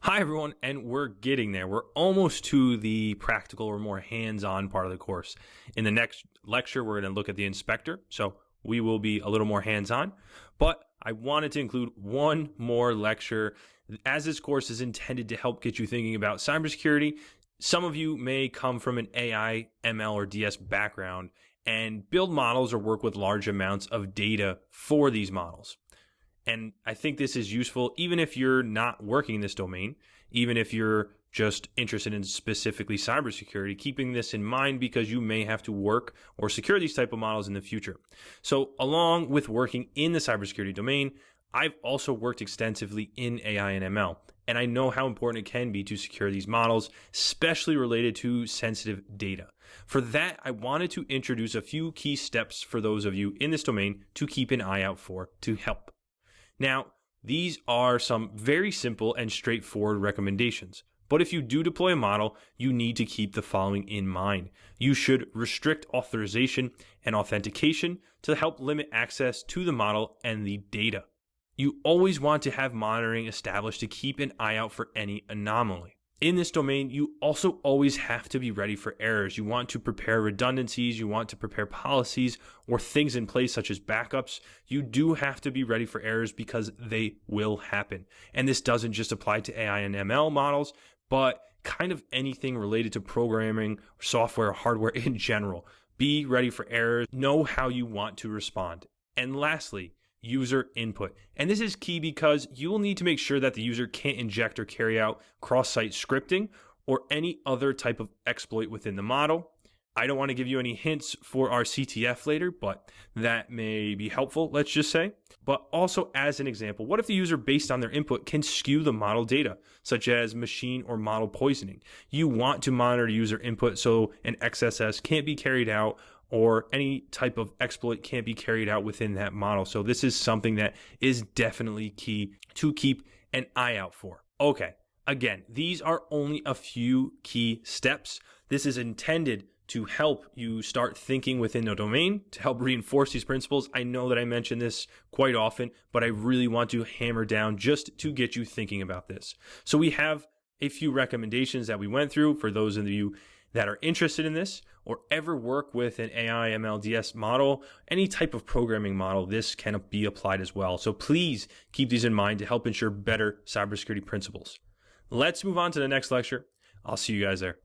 Hi everyone, and we're getting there. We're almost to the practical or more hands-on part of the course. In the next lecture, we're going to look at the inspector, so we will be a little more hands-on. But I wanted to include one more lecture, as this course is intended to help get you thinking about cybersecurity. Some of you may come from an AI, ML, or DS background and build models or work with large amounts of data for these models. And I think this is useful even if you're not working in this domain, even if you're just interested in specifically cybersecurity, keeping this in mind because you may have to work or secure these type of models in the future. So along with working in the cybersecurity domain, I've also worked extensively in AI and ML, and I know how important it can be to secure these models, especially related to sensitive data. For that, I wanted to introduce a few key steps for those of you in this domain to keep an eye out for to help. Now, these are some very simple and straightforward recommendations, but if you do deploy a model, you need to keep the following in mind. You should restrict authorization and authentication to help limit access to the model and the data. You always want to have monitoring established to keep an eye out for any anomaly. In this domain, you also always have to be ready for errors. You want to prepare redundancies, you want to prepare policies or things in place such as backups. You do have to be ready for errors because they will happen. And this doesn't just apply to AI and ML models, but kind of anything related to programming, software, hardware in general. Be ready for errors, know how you want to respond. And lastly, user input. And this is key because you will need to make sure that the user can't inject or carry out cross-site scripting or any other type of exploit within the model. I don't want to give you any hints for our CTF later, but that may be helpful, let's just say. But also as an example, what if the user based on their input can skew the model data, such as machine or model poisoning? You want to monitor user input so an XSS can't be carried out or any type of exploit can't be carried out within that model. So this is something that is definitely key to keep an eye out for. Okay, again, these are only a few key steps. This is intended to help you start thinking within the domain, to help reinforce these principles. I know that I mention this quite often, but I really want to hammer down just to get you thinking about this. So we have a few recommendations that we went through for those of you that are interested in this or ever work with an AI MLDS model, any type of programming model, this can be applied as well. So please keep these in mind to help ensure better cybersecurity principles. Let's move on to the next lecture. I'll see you guys there.